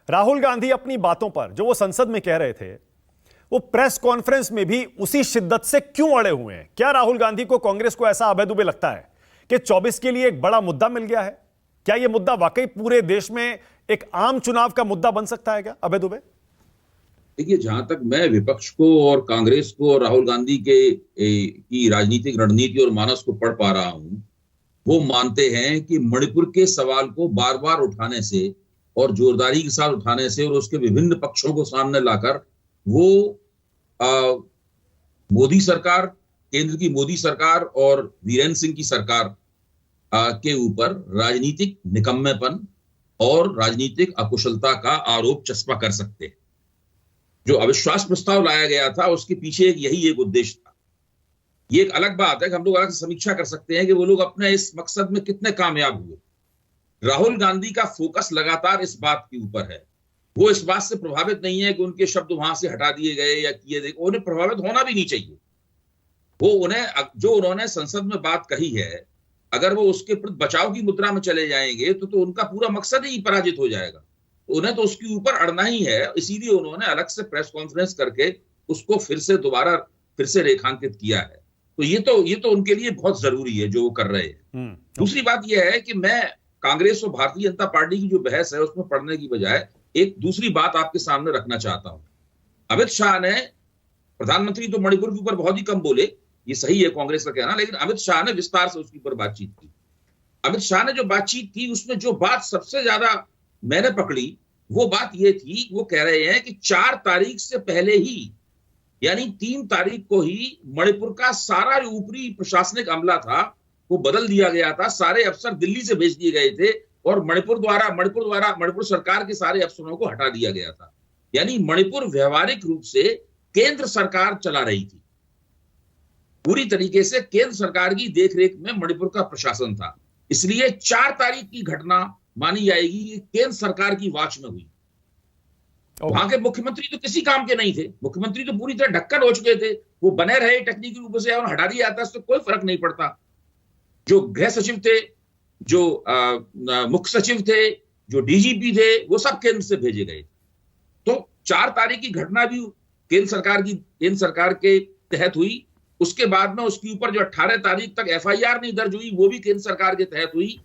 राहुल गांधी अपनी बातों पर जो वो संसद में कह रहे थे, वो प्रेस कॉन्फ्रेंस में भी उसी शिद्दत से क्यों अड़े हुए हैं? क्या राहुल गांधी को, कांग्रेस को ऐसा अभय दुबे लगता है कि 24 के लिए एक बड़ा मुद्दा मिल गया है? क्या यह मुद्दा वाकई पूरे देश में एक आम चुनाव का मुद्दा बन सकता है क्या, अभय दुबे? देखिए, जहां तक मैं विपक्ष को और कांग्रेस को और राहुल गांधी की राजनीतिक रणनीति और मानस को पढ़ पा रहा हूं, वो मानते हैं कि मणिपुर के सवाल को बार बार उठाने से और जोरदारी के साथ उठाने से और उसके विभिन्न पक्षों को सामने लाकर वो मोदी सरकार, केंद्र की मोदी सरकार और वीरेंद्र सिंह की सरकार के ऊपर राजनीतिक निकम्मेपन और राजनीतिक अकुशलता का आरोप चस्पा कर सकते हैं। जो अविश्वास प्रस्ताव लाया गया था उसके पीछे यही एक उद्देश्य था। ये एक अलग बात है कि हम लोग अलग से समीक्षा कर सकते हैं कि वो लोग अपने इस मकसद में कितने कामयाब हुए। राहुल गांधी का फोकस लगातार इस बात के ऊपर है। वो इस बात से प्रभावित नहीं है कि उनके शब्द वहां से हटा दिए गए या किए गए। उन्हें प्रभावित होना भी नहीं चाहिए। वो जो उन्होंने संसद में बात कही है, अगर वो उसके प्रति बचाव की मुद्रा में चले जाएंगे तो उनका पूरा मकसद ही पराजित हो जाएगा। उन्हें तो उसके ऊपर अड़ना ही है। इसीलिए उन्होंने अलग से प्रेस कॉन्फ्रेंस करके उसको फिर से रेखांकित किया है। तो ये तो उनके लिए बहुत जरूरी है जो वो कर रहे हैं। दूसरी बात यह है कि मैं कांग्रेस और भारतीय जनता पार्टी की जो बहस है उसमें पढ़ने की बजाय एक दूसरी बात आपके सामने रखना चाहता हूं। अमित शाह ने, प्रधानमंत्री तो मणिपुर के ऊपर बहुत ही कम बोले, ये सही है कांग्रेस का कहना, लेकिन अमित शाह ने विस्तार से उसके ऊपर बातचीत की। अमित शाह ने जो बातचीत की उसमें जो बात सबसे ज्यादा मैंने पकड़ी वो बात ये थी, वो कह रहे हैं कि 4 तारीख से पहले ही, यानी 3 तारीख को ही मणिपुर का सारा जो ऊपरी प्रशासनिक अमला था वो बदल दिया गया था। सारे अफसर दिल्ली से भेज दिए गए थे और मणिपुर सरकार के सारे अफसरों को हटा दिया गया था। यानी मणिपुर व्यवहारिक रूप से केंद्र सरकार चला रही थी। पूरी तरीके से केंद्र सरकार की देखरेख में मणिपुर का प्रशासन था। इसलिए 4 तारीख की घटना मानी जाएगी कि केंद्र सरकार की वाच में हुई। वहां के मुख्यमंत्री तो किसी काम के नहीं थे। मुख्यमंत्री तो पूरी तरह ढक्कन हो चुके थे। वो बने रहे टेक्निकल रूप से और हटा दिया जाता है तो कोई फर्क नहीं पड़ता। जो गृह सचिव थे, जो मुख्य सचिव थे, जो डीजीपी थे, वो सब केंद्र से भेजे गए। तो 4 तारीख की घटना भी केंद्र सरकार के तहत हुई। उसके बाद में उसके ऊपर जो 18 तारीख तक एफआईआर नहीं दर्ज हुई वो भी केंद्र सरकार के तहत हुई।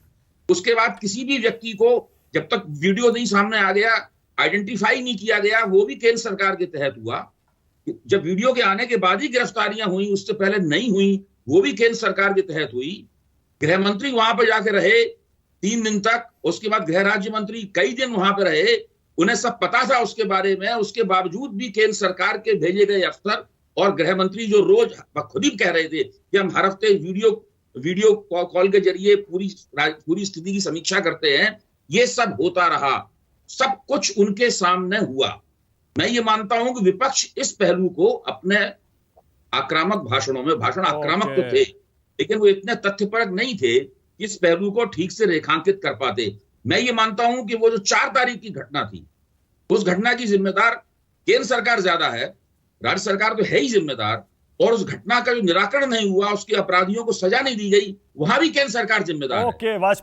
उसके बाद किसी भी व्यक्ति को जब तक वीडियो नहीं सामने आ गया, आइडेंटिफाई नहीं किया गया, वो भी केंद्र सरकार के तहत हुआ। जब वीडियो के आने के बाद ही गिरफ्तारियां हुई, उससे पहले नहीं हुई, वो भी केंद्र सरकार के तहत हुई। गृह मंत्री वहां पर जाके रहे 3 दिन तक। उसके बाद गृह राज्य मंत्री कई दिन वहां पर रहे। उन्हें सब पता था उसके बारे में। उसके बावजूद भी केंद्र सरकार के भेजे गए अफसर और गृह मंत्री जो रोज खुद ही कह रहे थे कि हम हर हफ्ते वीडियो कॉल के जरिए पूरी स्थिति की समीक्षा करते हैं, ये सब होता रहा। सब कुछ उनके सामने हुआ। मैं ये मानता हूं कि विपक्ष इस पहलू को अपने आक्रामक भाषणों में, भाषण आक्रामक तो थे लेकिन वो इतने तथ्यपरक नहीं थे कि इस पहलू को ठीक से रेखांकित कर पाते। मैं ये मानता हूं कि वो जो 4 तारीख की घटना थी, उस घटना की जिम्मेदार केंद्र सरकार ज्यादा है, राज्य सरकार तो है ही जिम्मेदार। और उस घटना का जो निराकरण नहीं हुआ, उसके अपराधियों को सजा नहीं दी गई, वहां भी केंद्र सरकार जिम्मेदार है।